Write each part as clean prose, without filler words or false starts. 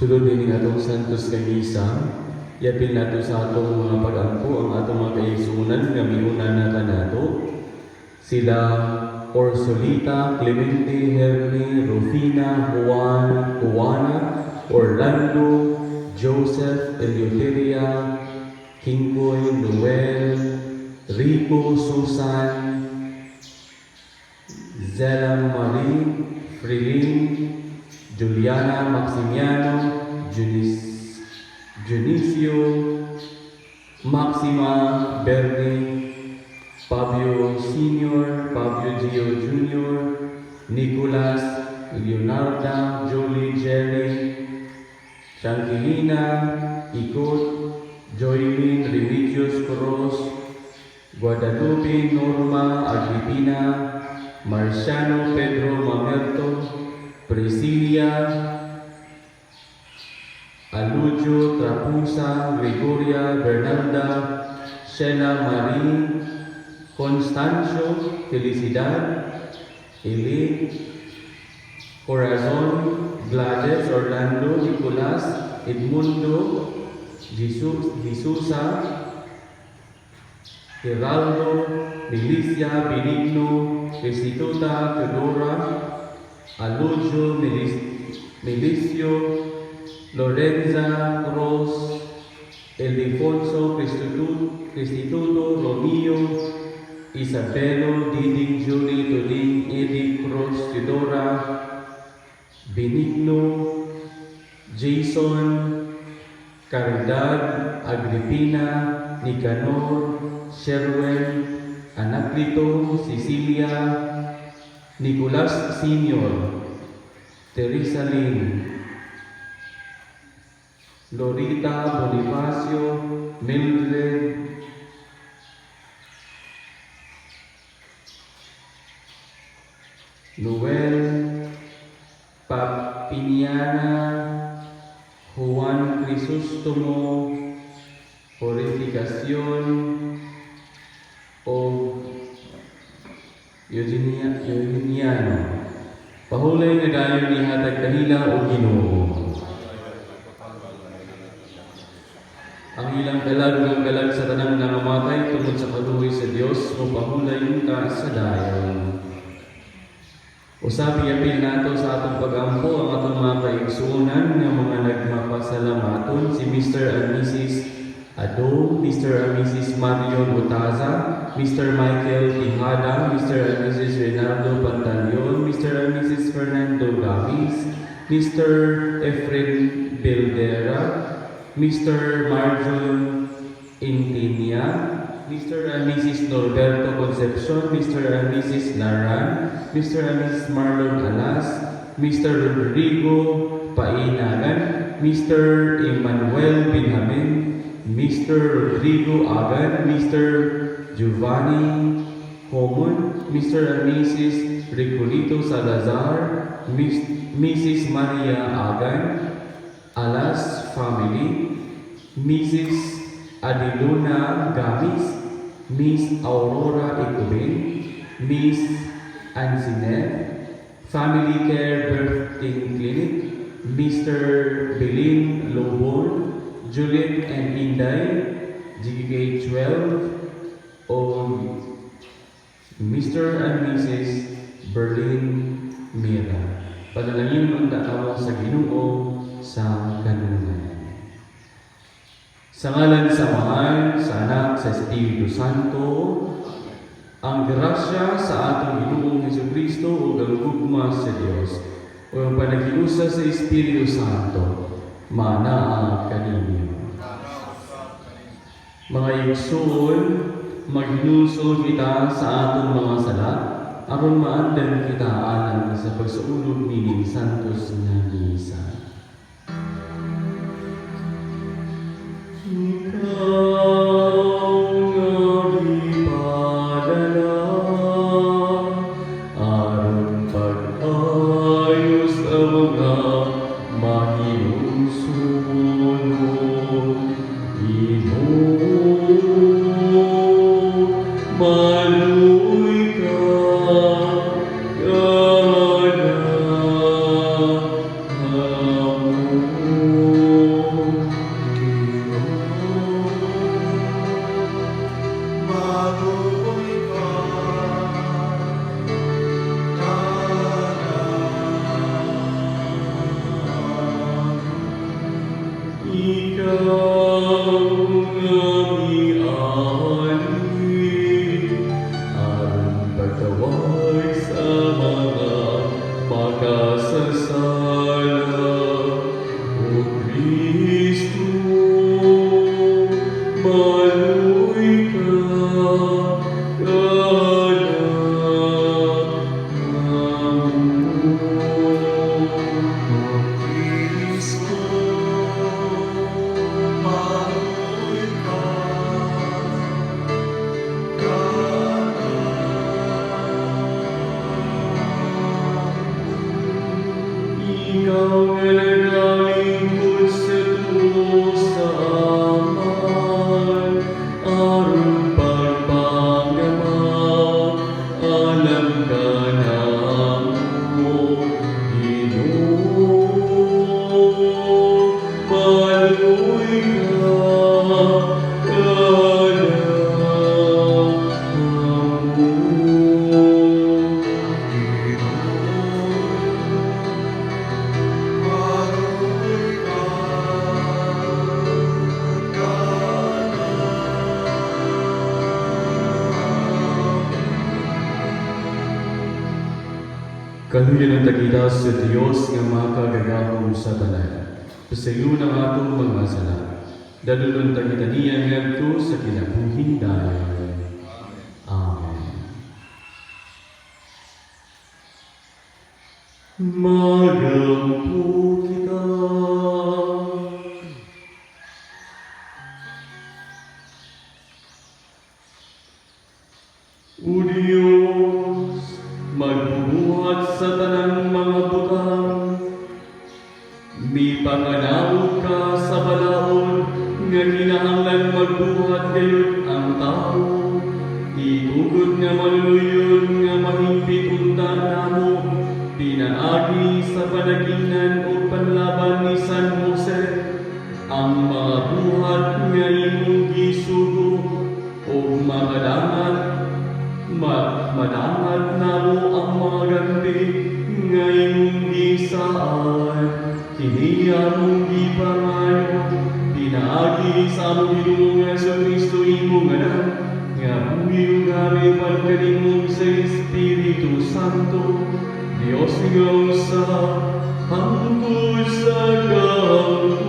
Sulod din atong Santos kay Misa, yapil nato sa atong mga pag-ampo ang atong mga kaigsunan nga miuna na kanato. Sila Orsolita, Clemente, Herme, Rufina, Juana, Orlando, Joseph, Eleuteria, Kingkoy, Noel, Rico, Susan, Zela Marie, Frilin, Juliana, Maximiano, Junicio, Maxima, Bernie, Fabio Sr., Fabio Gio Jr., Nicolas, Leonarda, Jolie, Jerry, Shangilina, Ikot, Joylyn, Remedios Cruz, Guadalupe, Norma, Agripina, Marciano, Pedro, Mamerto, Priscilia, Alujo, Trapusa, Gregoria, Bernalda, Sheila Marie, Constancio, Felicidad, Eli, Corazon, Gladys, Orlando, Nicolas, Edmundo, Jesusa, Geraldo, Milicia, Benigno, Restituta, Teodora, Alujo, Milicio, Lorenza, Cruz, Ildefonso, Cristituto, Romeo, Isabelo, Diding, Julie, Tuling, Edith, Cruz, Teodora, Benigno, Jason, Caridad, Agripina, Nicanor, Sherwin, Anacrito, Cecilia, Nicolas Sr., Teresa Lynn, Lorita, Bonifacio, Mildred, Noel, Papiniana, Juan Crisostomo, Purificación, o Eugeniano. Pahulay nga dayon ni hatag kanila o Ginoo. Ang ilang dalag sa tanang nangamatay tungod sa kaluoy sa Dios o pahulay ka sa dayon. Usapi yapil nato sa atong pag-ampo ang atong mga kaigsunan nga mga nagmapasalamaton si Mr. and Mrs. Ado, Mr. and Mrs. Marion Utaza, Mr. Michael Tijada, Mr. and Mrs. Reynaldo Pantaleon, Mr. and Mrs. Fernando Gavis, Mr. Efren Beldera, Mr. Marjon Intinia, Mr. and Mrs. Norberto Concepcion, Mr. and Mrs. Laran, Mr. and Mrs. Marlon Alas, Mr. Rodrigo Painagan, Mr. Emmanuel Binhamin, Mr. Rodrigo Agan, Mr. Giovanni Homon, Mr. and Mrs. Ricolito Salazar, Mrs. Maria Agan, Alas family, Mrs. Adeluna Gamis, Miss Aurora Ecubin, Miss Ansinet, Family Care Birthing Clinic, Mr. Belin Lobon, Juliet and Inday, GK12, o Mr. and Mrs. Berlin Mira. Panalangin ang takaw sa Ginoo sa kanunay. Sa ngalan sa Mahal, sa Anak, sa Espiritu Santo, ang grasya sa atong Ginoong Jesucristo o ang gugma sa Dios o ang panagiusa sa Espiritu Santo, manaa kaninyo. Mga igsoon, maghinusod kita sa atong mga sala, aron maandan kita alang sa pagsaulog ni Santos nga Misa. Kaluyan ang takita sa Diyos nga makagagahong sa tanan. Pasayo ng atong mga sala. Dalulong takita niya ngadto sa kinabuhing dayon. Amen. Magampo kita. O Diyos, magbuhat sa tanang mga butang, may panganawag ka sa balaod, nga kinahanglan magbuhat gayud ang tao. Itugod nga maluluyon nga mahimpit unta namo, pinaagi sa panagingan o panlaban ni San Jose, ang mga buhat nga imong gisugo o madangat namo ang mga ganti nga imong gisaan. Kini among gipangayo, pinaagi sa among Ginoong Jesucristo imong anak, nga buhi ugari pagkalimong sa Espiritu Santo, Dios nga usa, hangtod sa kahangturan.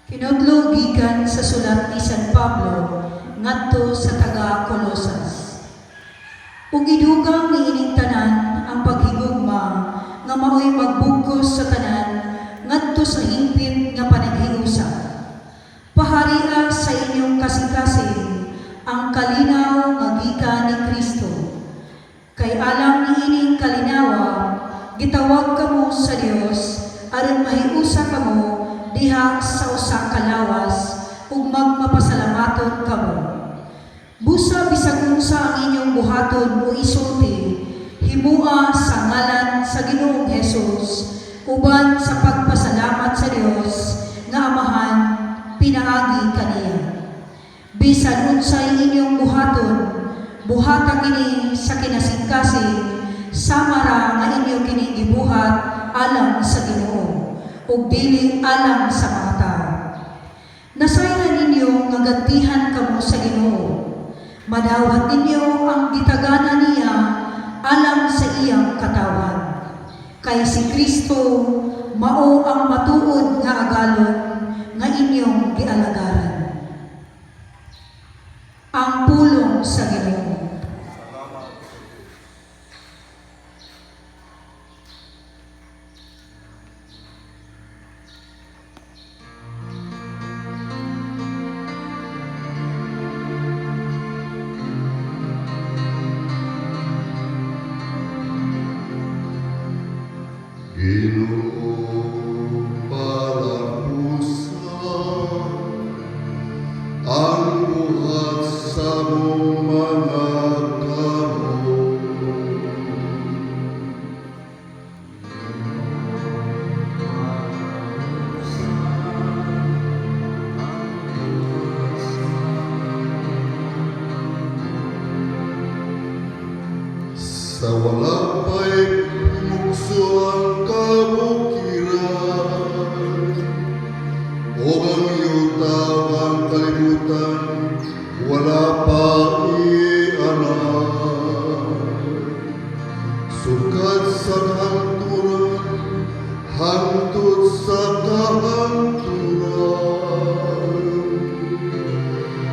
Kinudlo gikan sa sulat ni San Pablo ngadto sa taga Colosas. Ug idugang niining tanan ang paghigugma nga maoy magbugkos sa tanan ngadto sa hingpit nga panaghiusa. Paharia sa inyong kasing-kasing ang kalinaw nga gikan ni Kristo. Kay alam niining kalinawa, gitawag kamo sa Dios aron mahiusa kamo diha sa usa ka lawas ug magmapasalamaton kamo. Busa bisag unsa ang inyong buhaton o isulti, himua sa ngalan sa Ginoong Hesus uban sa pagpasalamat sa Dios nga Amahan pinaagi kaniya. Bisan unsay inyong buhaton, buhata kini sa kinasingkasing sama ra nga inyo kini gibuhat alang sa Ginoo ug dili alang sa mga tao. Nasayran ninyo nga gantihan kamo sa Ginoo. Madawat ninyo ang gitagana niya alang sa iyang katawan. Kay si Kristo mao ang matuod nga agalon nga inyong gialagaran. Ang pulong sa Ginoo. Ang buhat sa mong mga kamot. Sa wala pa'y pumukso ang kabukiran, o ang iyong ang kalimutan, wala pa i-alam. Sukat sa kahangturan, hangtod sa kahangturan,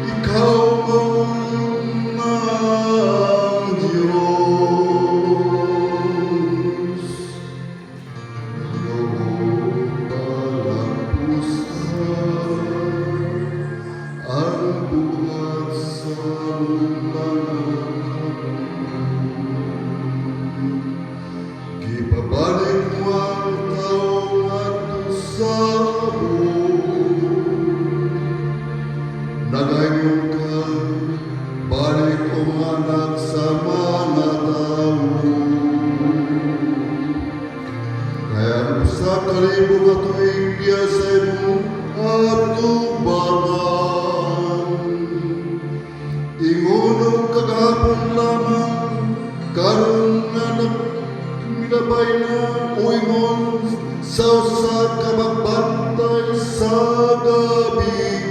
ikaw ang Diyos. Iyong palapusan, ang buhat sa mga gipabalik mo ang taong ato sa buhay. aron nga nagmilabay na uingon sa usa ka magbantay sa gabi.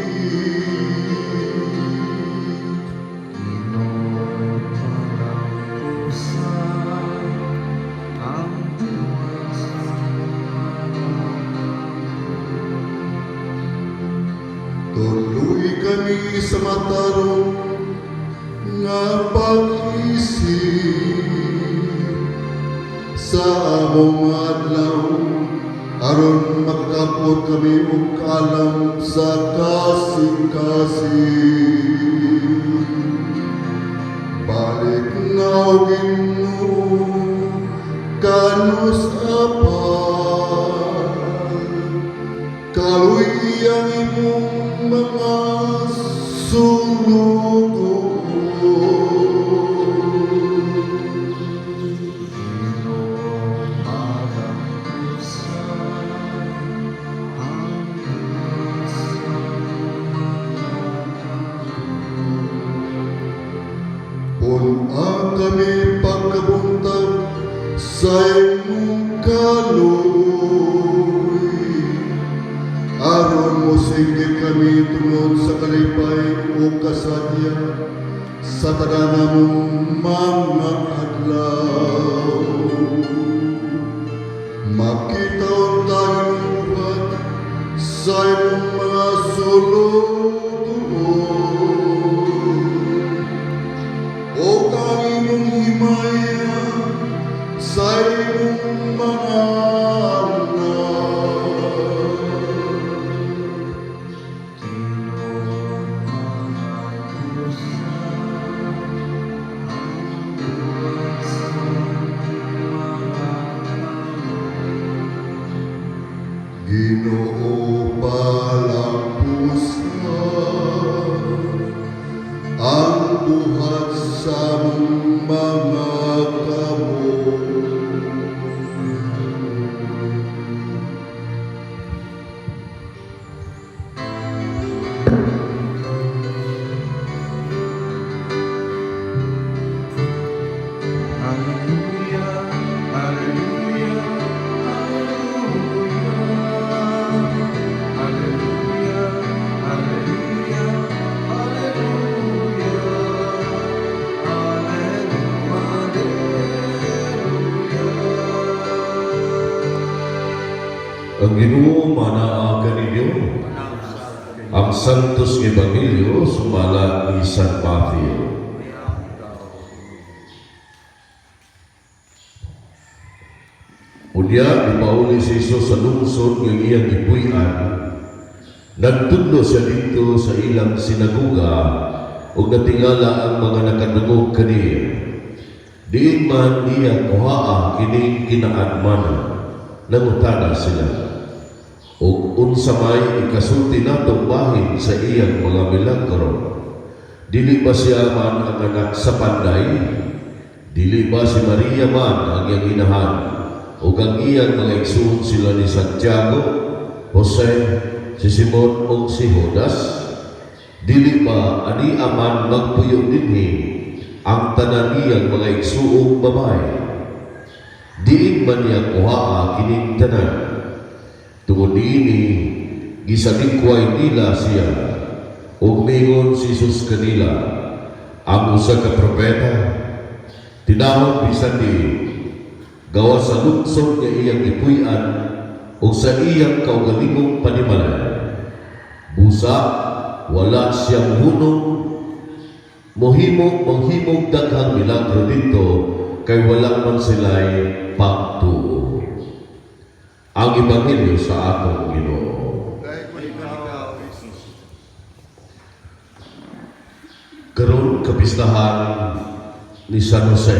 Tuloy kami sa matarong nga pag-isip sa among adlaw aron makakapot kami og kalam sa kasing-kasing. Balik na o Ginoo kanus apan kaluy ang imong mga sulugod. Pun-ang kami pagkabuntag sa imong kaluy aron mo singgit kami tungod sa kalipay o kasadya sa tanan mong mga adlaw. Makita tayong upat sa imong mga sulugod o ang imong himaya sa imong mga anak. Ginoo palangpus na ang buhat sa mga kamot. Hallelujah, hallelujah, hallelujah. Hallelujah, hallelujah, hallelujah. Ang Ginoo manaa kaninyo. Ang Santos Ebanghelyo sumala ni San Matthew. Unya ipauli si Jesus sa lungsod ng iyang ipuy-an. Nagtudlo siya dito sa ilang sinagoga ug natingala ang mga nakadungog kaniya. Diin man niya kuhaa kining kinaagmanan, nangutana sila. Ug unsa may ikasulti natong bahin sa iyang mga milagro. Dili ba siya man ang anak sa panday? Dili ba si Maria man ang iyang inahan? Ug ang iyang mga igsoon sila ni Santiago, Jose, si Simon ug si Judas? Dili ba ani aman magpuyo dinhi ang tanan niyang mga igsoong babae? Diin man niya kuhaa kining tanan. Tungod niini gisalikway nila siya ug mingon si Jesus kanila, ang usa ka propeta tinawag bisan di gawa sa lungsod nga iyang ipuy-an o sa iyang kaugalingong panimalay. Busa, wala siyang hunong, manghimog daghang milagro dito, kay wala man sila'y pagtuo. Ang Ebanghelyo sa atong Ginoo. Karon kapistahan ni San Jose,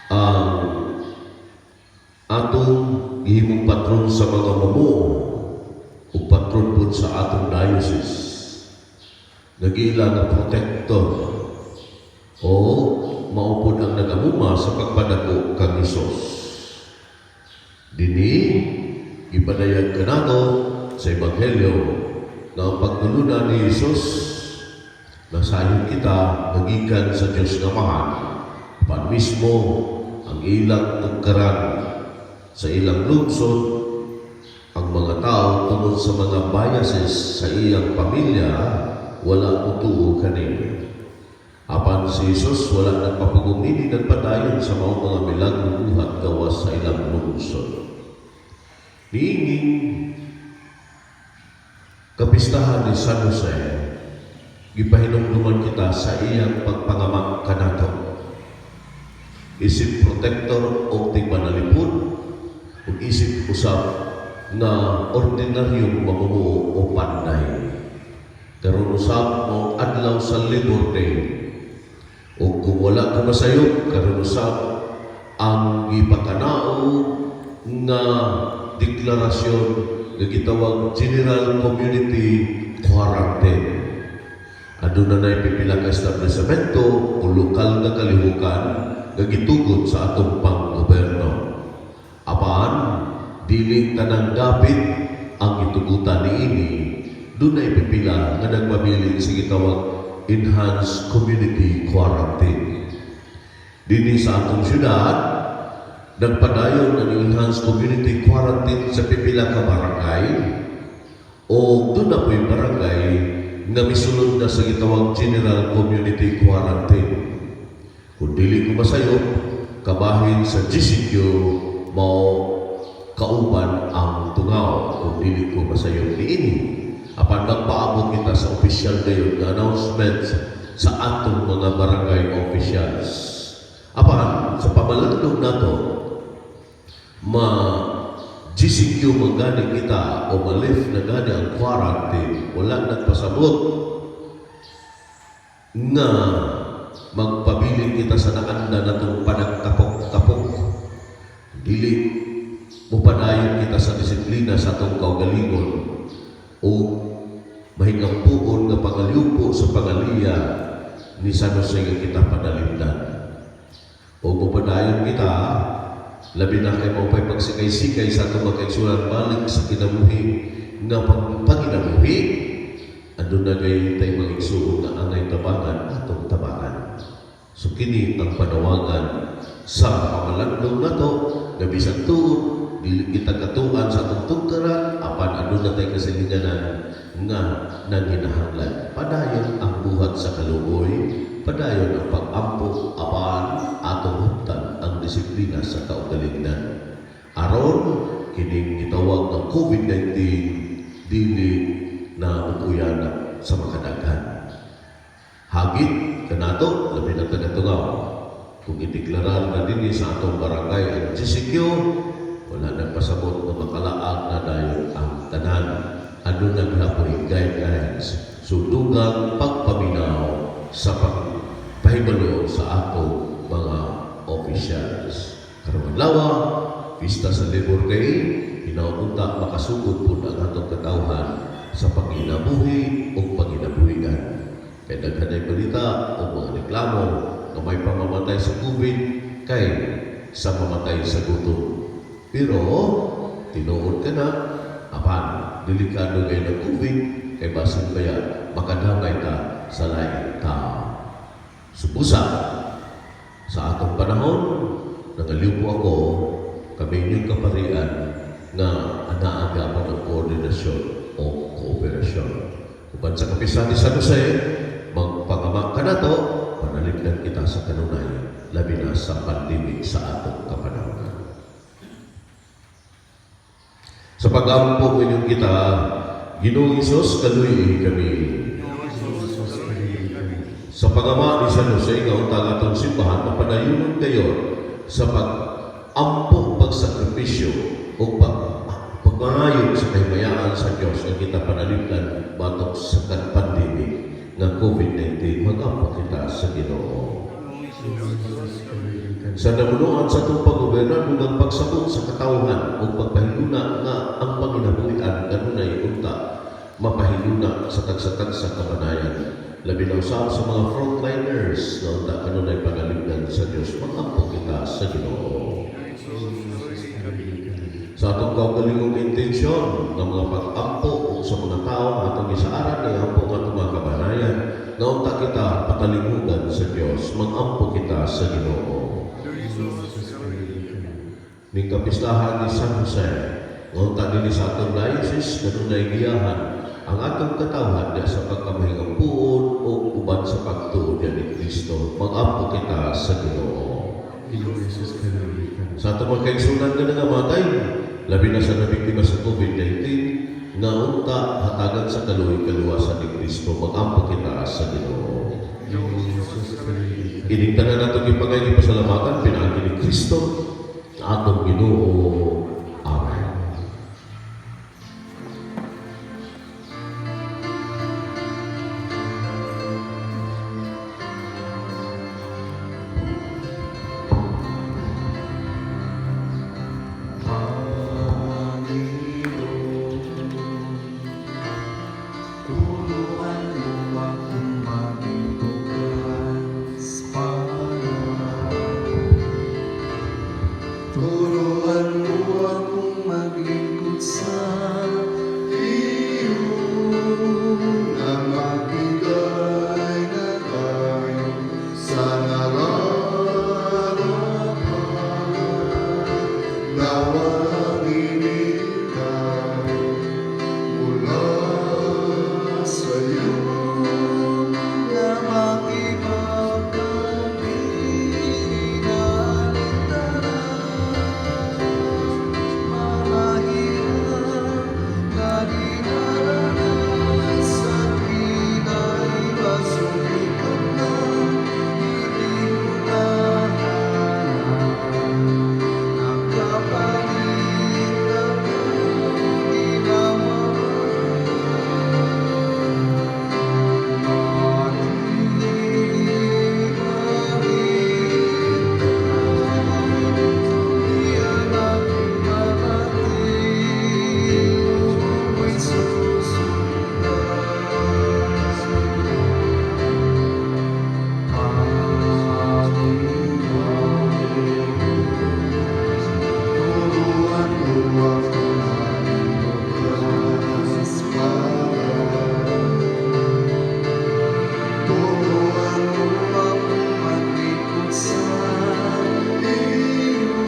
ang atong gihimong patron sa mga mamuo o patron po sa atong diocese. Nag-iila na protektor o maupod ang nagamuma sa pagpadako kang Isos. Dini, ipadayag ka nato sa Ebanghelyo na ang pagtuluna ni Isos nasayon kita nagikan sa Diyos nga Mahal Apan mismo ang ilang tugkaran sa ilang lungsod, ang mga tao tungod sa mga biases sa iyang pamilya, wala mutuo kanina. Apan si Jesus wala nagpapagumini nagpadayon sa mga milagro buhat gawas sa ilang lungsod. Niinging kapistahan ni San Jose, gipahinumduman kita sa iyang pagpangamak kanato. Isip protektor o tigpanalipod, o isip usap na ordinaryong mamumuo o panday. Karon usap mo adlaw sa Labor Day. O kung wala ka masayop, karon usap ang ipakanao nga deklarasyon nga gitawag General Community Quarantine. Aduna na pipila ka establishmento o lokal nga kalihukan nga gitugod sa atong panggoberno. Apan, dili tanang dapit ang itugutan niini, doon na ipipila nga nagpabilin sa gitawag Enhanced Community Quarantine. Dini sa atong syudad, nagpadayon ang Enhanced Community Quarantine sa pipila ka barangay o doon na po'y barangay nga misulod na sa gitawag General Community Quarantine. Kung dili ko masayop, kabahin sa GCQ mao kauban ang tungaw kung dili ko masayop niini. Apan nagpaabot kita sa opisyal ngayon na announcement sa atong mga barangay officials. Apan sa pamalandong nato, GCQ magani kita o malif na gani ang quarantine, wala nagpasabot nga magpabiling kita sa naanda na itong panagtapok-tapok. Dili mupadayon kita sa disiplina sa itong kaugalingon o mahigampuon nga pangaliupo sa pangaliya ni San Jose nga kita panalimdan. O mupadayon kita, labi na kayo mo pa'y pagsikay-sikay sa itong magkaigsulan balik sa kinabuhi nga pagkinabuhi, ando na kayo tayo magigsuon na angay tabangan atong tabangan. So kini ang panawagan sa pamalandong na to, na bisang tuon, dili kita katuan sa itong tugkaran, apan ando na tayo kasilinganan nga nanginahanglan. Padayon ang buhat sa kaluoy, padayon ang pag-ampo, apan atong huptan ang disiplina sa kaugalingan. Aron, kining gitawag ng COVID-19, dili na upuyan sa makadaghan. Hagit, kanato, labi ng tagatungaw. Kung ideklarar na din sa atong barangay ang GCQ, wala nagpasabot na makalaag na dayon ang tanan. Ano naglapoy guidelines, sudugang pagpaminaw sa pagpahibalo sa atong mga officials. Karong adlaw, pista sa Labor Day, hinaupunta makasugod po ang atong katawhan sa panginabuhi o panginabuhian. Kaya naghanay balita o mga reklamo na may pamamatay sa COVID kay sa mamatay sa gutom. Pero, tinuod ka na, apan, delikado kayo ng COVID, kay basin kaya makadamay ta sa laing tao. Supusa, sa atong panahon, nagaliw po ako, kami inyong kaparian na anaaga pa ng koordinasyon o kooperasyon. Uban sa kapisan ni San Jose, magpangamak ka na to, panaligdan kita sa kanunay, labi na sa pandemik sa atong kapanahon. Sa pag-ampo inyong kita, Ginoong Isos, kaluy kami. Sa pangama ni San Jose, nga untang atong simbahan, mapadayunan kayo sa pag-ampo, pagsakripisyo, o pagmangayog sa kahimayaan sa Diyos na kita panalimdan batok sa pandemic ng COVID-19, mag-ampo kita sa Ginoo. Sa namunuan sa itong pag-gobernan, ng pagsabot sa katawhan o pagpahiluna nga ang panginabuhian, kanunay unta, mapahiluna sa tagsatag sa kamanayan. Labi na usap sa mga frontliners na unta kanunay panalimdan sa Diyos, mag-ampo kita sa Ginoo. Sa atong kaugalingong intensyon ng mga pag-ampo sa mga tao na atong isaaran ay ampo nga itong mga kabanayan, naunta kita patalimugan sa Diyos, mag-ampo kita sa Ginoo. Ning kapistahan ni San Jose, naunta din sa atong diocese na nunay giyahan ang atong katawhan na sa pagkamahingampuon o uban sa pagtuo ni Kristo, mag-ampo kita sa Ginoo. Sa atong mga kaigsunan ka na namatay, labi na sa nabiktima sa COVID-19, na unta hatagan sa kaluoy-kaluwasan ni Kristo, mag-ampo kita sa Ginoo. Iningtanan natin ipagay pasalamatan, pinagi ni Kristo, atong Ginoo. Amen. Turuan mo akong maging bukas turuan mo akong maglingkod sa iyo na magbigay na tayo sa nararapan na walang initaw mula sa iyo. na makipagkabili na mahirap na dinaranas sa pinay masulikat na hindi mo nahanap. Nakapalit ka na ginawa. Turuan mo akong maging bukas Turuan mo akong maglingkod sa iyo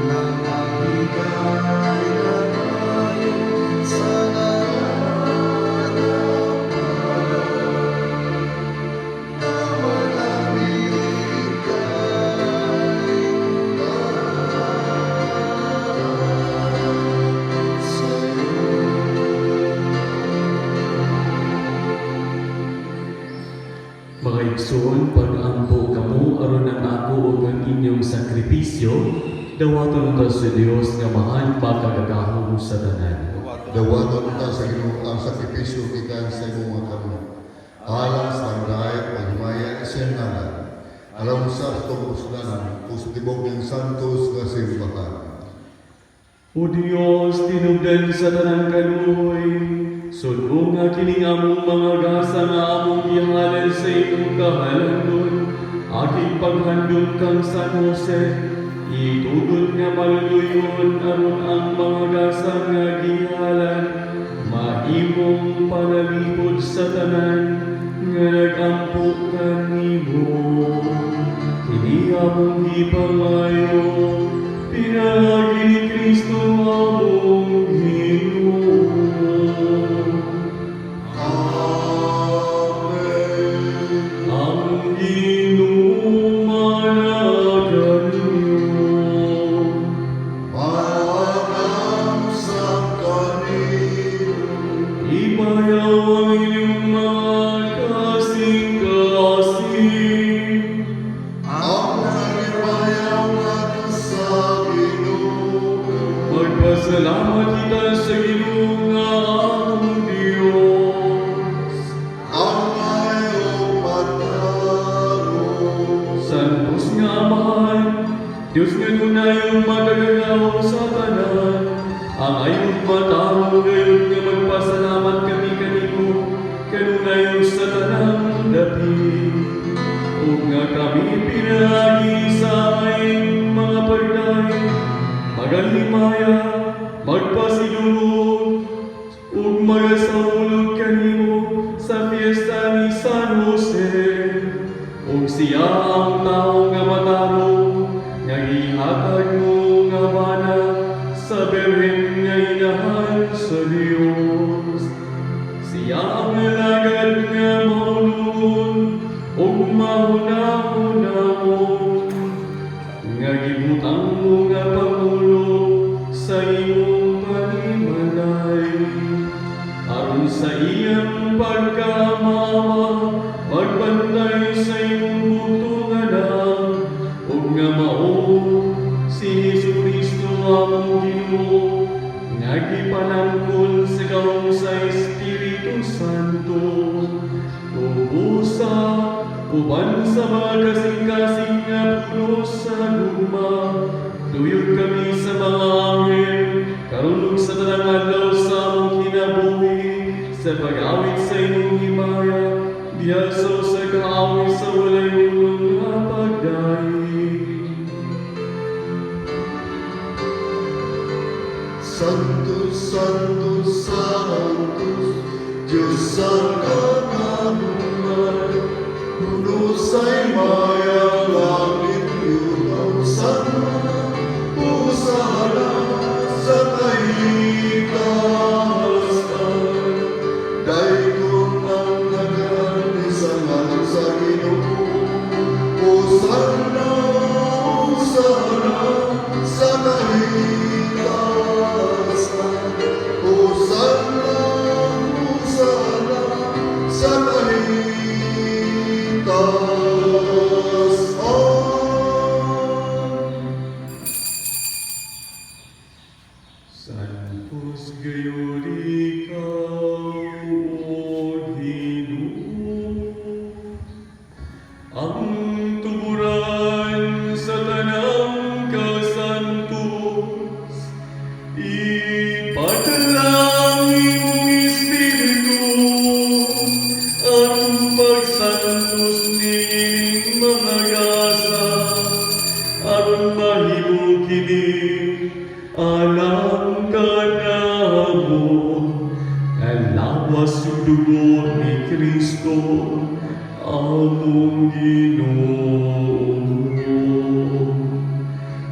na magbigay na tayo sa nararapan na walang sa Mga igsoon, pag-ampo kamo aron ang ako ug ang inyong sakripisyo, dawaton ta sa Dios nga mahal makagagahom sa tanan. Dawaton ta sa Ginoo ang sakripisyo gikan sa imong mga kamot. Alang sa pagdayeg pagmaya sa ngalan. Alam sa itong usganan, positibong ng santos nga simbahan. O Dios, tinubdan sa tanan kaluoy, suno nga kining among mga gasa nga among gihalal sa imong kahalangon, aking paghandom kang San Jose, itugod nga maluluyon aron ang mga gasa nga gihalal, maimong panalipod sa tanan, nga nag-ampo kanimo. Kini among gipangayo, pinagi ni Kristo among Ginoo. Ang Ginoo managan niyo. Pagam sa kanino, Ibayaw ang inyong mga kasing-kasing. ang nalipayaw nato sa Ginoo. Magpasalamat kita sa Ginoo nga among Dios. Ang mayong mataro, Santos nga Amahan, Diyos nga tunayong magagalaw sa tanan, ang ayong matao ngayon nga magpasalamat kami kanimo, kanunayon sa tanang dapit. O nga kami pinagi sa aming mga pagdahin, magaling himaya, magpasidungog, ug magasaulog kanimo sa fiesta ni San Jose. Ug siya ang tao nga matarong, nga ihatag mo nga bana sa Birhen nga inahan sa Dios. Siya ang lagad nga maulungon, ug mahuna-hunahon, nga gibutang mo nga pangulo sa imong panimalay. Aron sa iyang pagkamama, magbantay sa imong butong anak, ug nga mao si Jesucristo among Ginoo, nga gipanangkol sa kaong sa Espiritu Santo. Ubusa, uban sa mga kasing-kasing nga pulos sa luma, tuyod kami sa mga anghel, karunong sa tanang adlaw sa among kinabuhi, sa pag-awit sa imong himaya, diyaso sa kaawit sa walay ulong nga pagdaig. Santos, Santos, Santos, Diyos ang kanamunan, puno sa'y maya, langit yumaw sana, pusala sa kahitasan. Daigong ang nagaan, isang anak sa Ginoo, pusala, pusala sa kahitasan. Pusala, pusala sa kahitasan. Santos gayon ikaw, O Ginoo, ang tuburan sa tanang kasantos, ipadalangin mong Espiritu, ang pagsantos nining mga gasa, aron mahimo kini alam ka namo, ang lawas yung dugo ni Kristo, among Ginoo.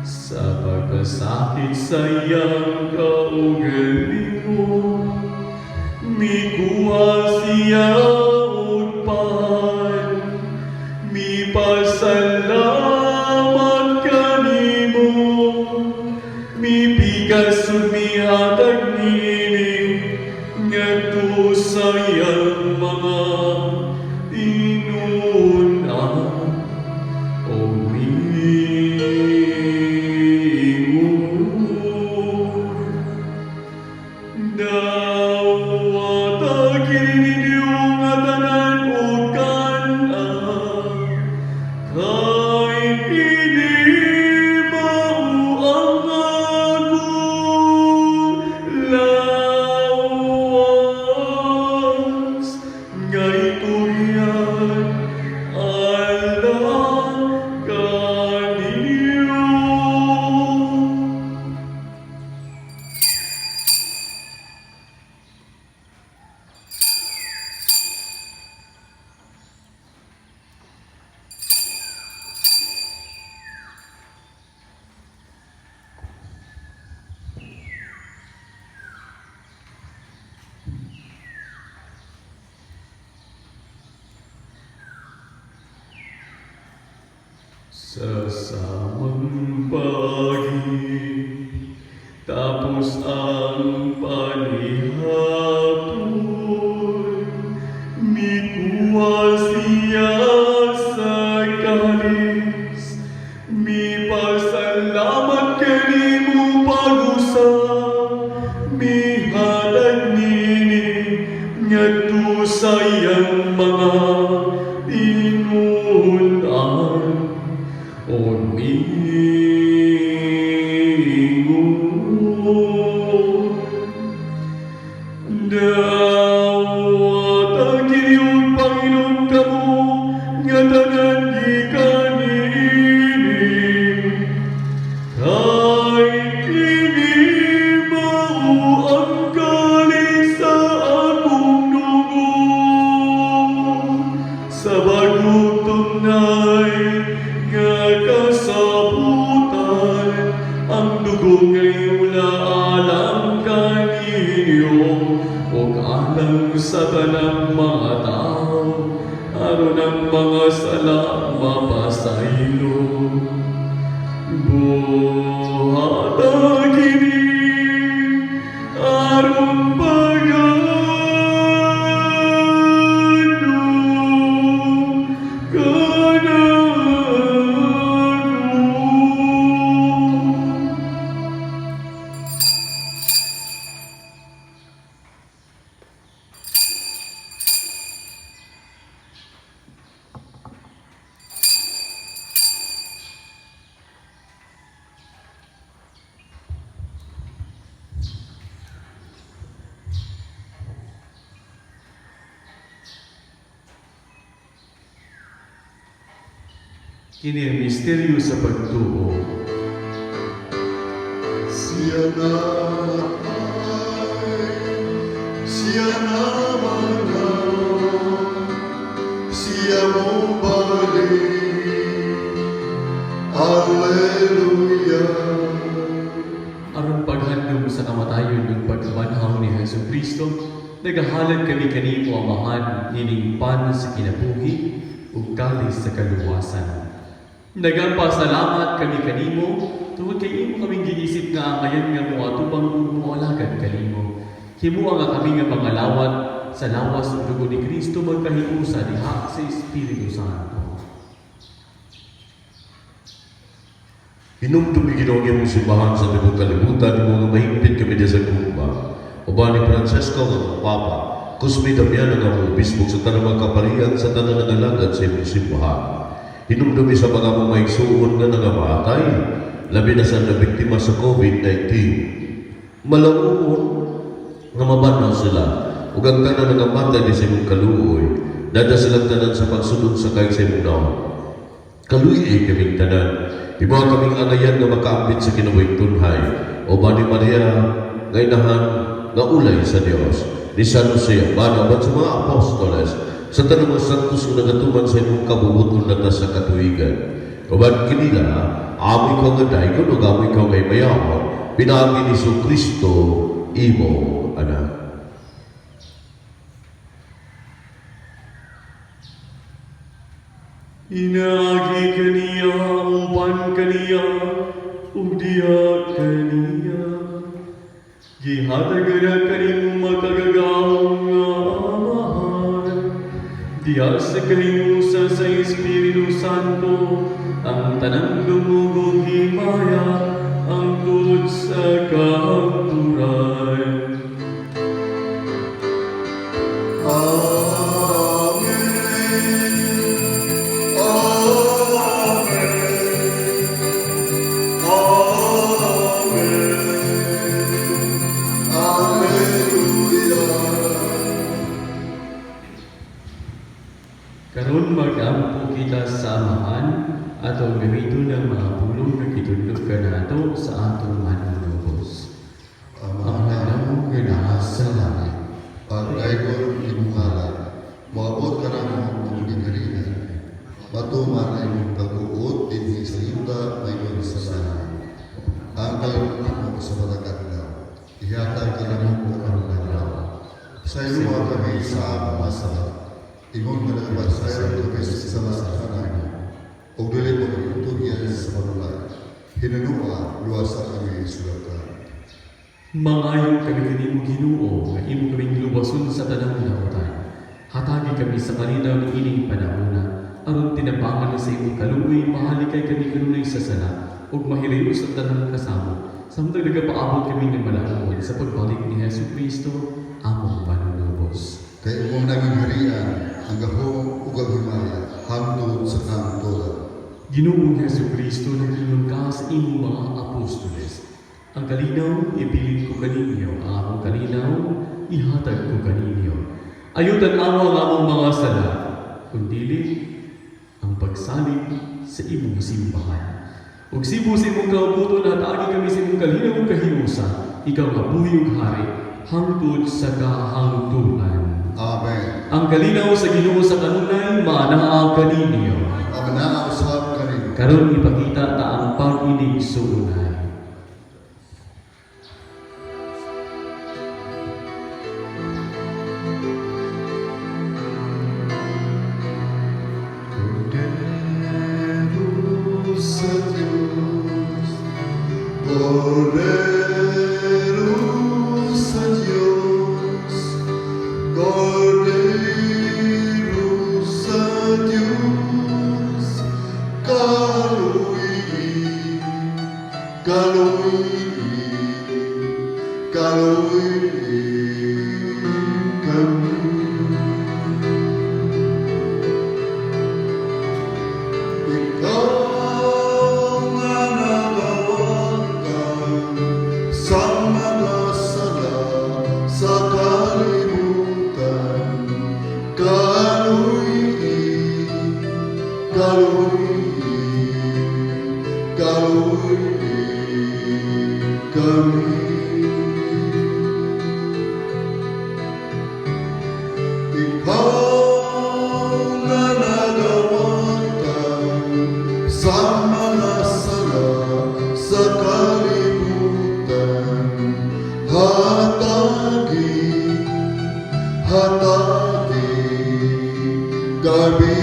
Sa pagkasakit sa iyang kaugalingon, mikuha siya utpan, mipasalamat kanimo, mipigas ug mihatag nini ngadto sa iyang mga inunan o mingon. Dawat kinidiyong nga tanan o kanan, kahit hindi mauang akong lawas, ngaytuyan alam kaniyo. Sa samang pagi, tapos ang panihapon, mikuha siya sa kalis, mipasalamat kanimo pag-usap, mihalag nini ngadto sa iyang mga inunan. O mingon, dawat ang kiniyong Panginoon kamo, nga tanan gikan niini, kahit hindi Alang sa tanang mga tao, aron ang mga sala mapasaylo. Buhat kini aron pagano kanako. Kini ang misteryo sa pagtuo. Siya namatay, siya namanang, siya mong balik. Alleluia. Aron paghandom sa kamatayon ng pagkabanhaw ni Hesus Kristo, nagahalad kami kanimo amahan nining pan sa kinabuhi ug kalis sa kaluwasan. Nagapasalamat kami kanimo tungod kay imo kaming giisip nga angayan nga moatubang ug moalagad kanimo. Himuha nga kami nga mangalawat sa lawas ug dugo ni Kristo magkahiusa diha sa Espiritu Santo. Hinumdum ni Ginoong iyong simbahan sa tibok kalibutan mo nga mahigpit kami sa kumba. Uban ni Francesco nga mga Papa, Kusmi Damiano nga mga Obispo sa tanang kaparian sa tanang nagalagad sa iyong simbahan. Hinumdumi sa mga maigsuon nga nangamatay, labi na sa nabiktima sa COVID-19. Malauon nga mabanaw sila, ug ang tanan nangamatay di sa imong kaluoy, dada silang tanan sa pagsunod sa kay sa imong naon. Kaluoy kaming tanan, ibaw kaming angayan nga makaambit sa kinabuhing tunhay, o ba ni Maria nga inahan nga ulay sa Dios, ni San Jose, banaw sa mga apostoles, sa tanong mga santos nga nagatuman sa imong kabubuton na sa katuigan. Kaban kinila, amoy ko nga dayon o amoy ko ngay mayawon, pinagi ni Kristo, imo anak. Inagi kaniya, umpan kaniya, diya kaniya. Gihatag na kanimong makagagawang nga amahan. Diya sa kahiusa sa Espiritu Santo, ang tanang dumugong himaya, ang tulad sa kahangturan. Karon mag-ampo kita sa amahan atong gamiton ng mga pulong na kitudlog kanato sa atong manunubos. Ang namo nga naa sa langit. Pag-ayon imungalan, moabot ka na mo ng ginalinan. Matuman ay mong pag-uot din sa yuda ngayon sa langit. Ang kalimutan mo sa matagat na, ihatag ka na mo ang nalaw. Sa iyo kami sa masarap. Ingon nga nagbasayan kami sa masakanan. O dili mo kami itugyan sa manulay. Hinanua, luwasa kami sulatan. Mangayon kami kanimo Ginoo nga imo kaming luwason sa tanang nautan. Hatagi kami sa kalinaw ni ining panahona aron tinabangan sa imong kaluoy mahalikay kami kanunay sa sala ug mahilayo sa tanang kasamo samtang nagapaabot kami ng malahon sa pagbalik ni Hesus Kristo among manunubos. Kaya mong naging harian, ang gahong ug ang himaya, hangtod sa kantolan. Ginoong Hesus Kristo naglingon ka sa imong mga apostoles. Ang kalinaw, ipilit ko kaninyo, ang akong kalinaw, ihatag ko kaninyo. Ayutan awa ang among mga sala, kundili ang pagsalig sa imong simbahan. Ug sibo sa imong kaubuton at agi kami sa imong kalinaw ug kahiusa, ikaw nga buhi ug hari, hangtod sa kahangturan. Amen. Ang kalinaw sa Ginoo sa kanunay, manaa kaninyo. Ang naausap kanin. Karon ipakita ta ang pag-inig suunay. Cordero sa Diyos, Cordero sa Diyos, kaluwi, kaluwi, kaluwi kami. Ikaw nga nagawakan sa mga sala sa kalibutan, kaluwi, kaluwi, kaluwi kami. Ikaw nga nagawakan sa mga sala sa kalibutan, hatagi, hatagi kami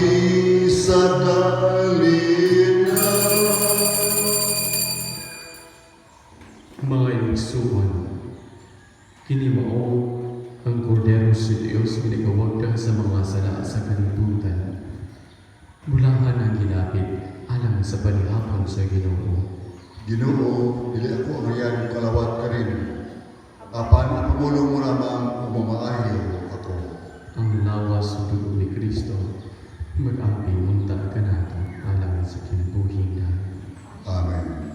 sa kalinaw. Mga igsuon, kini mao ang kordero sa Dios nga nagawag sa mga sala sa kalibutan. Bulahan ang ginapit alang sa panihapon sa Ginoo. Ginoo, dili ako ang riyan kalawat ka rin. Apan napagulong mo namang umamaayo ako. Ang lawas sa dugo ni Kristo, mag-api munta ka nato alang sa kinabuhi na. Amen.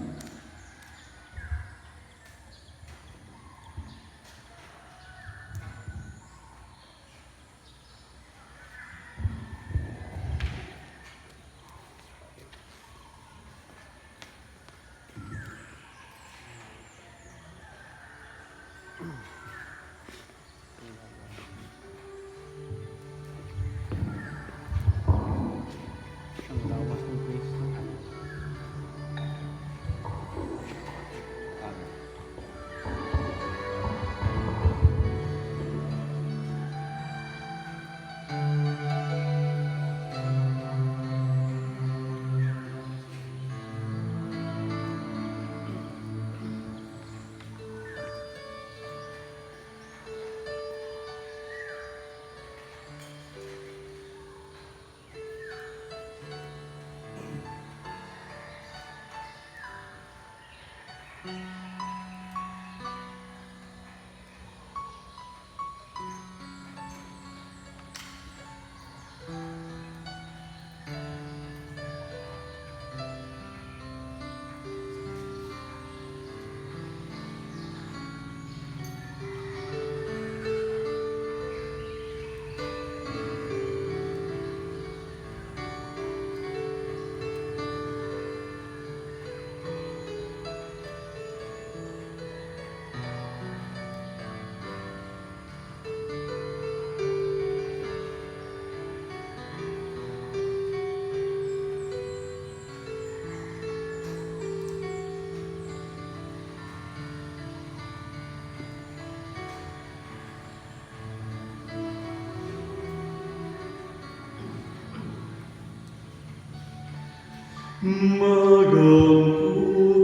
Magampo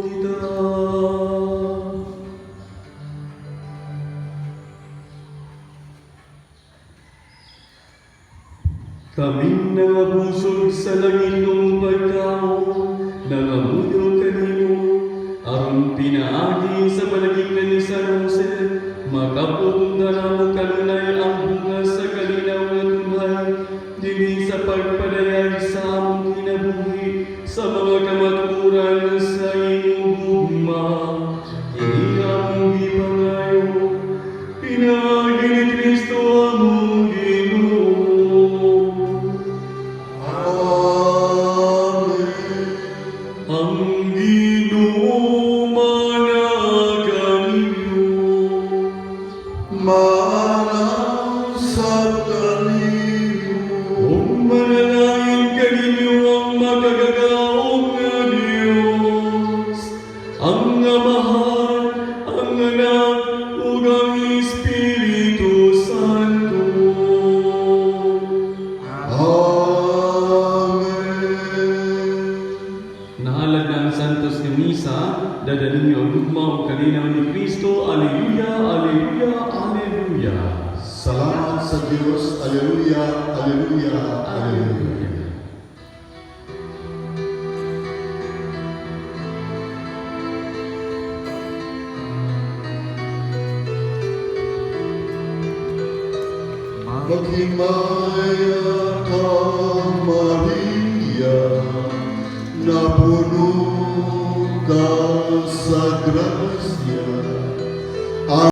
kita. Kaming nangabusog sa langit ng pagkao, nangamuyo kanimo, aron pinaagi sa panagingnan ni San Jose, makapunta na mo kanunay ang bunga sa kalinaw nga tunhay, dili sa pagpadayag sa among kinabuhi, sa mga kamaturan sa inyong hugma. Kini among gipangayo, pinaagi ni Kristo among Ginoo. Ang Ginoo managanyo. Manaw sa kanino, Kung manalangin kaninyo ang magagagaong nga Diyos, ang Amahan, ang Anak, ug ang Espiritu Santo. Amen. Nahalad ng Santos ni misa, dadaling niyo ang lugma o kalinaw ni Kristo. Alleluia, alleluia, alleluia. Salamat sa Diyos. Alleluia, alleluia, alleluia. Maghimaya ka, Maria, na puno ka sa grasya.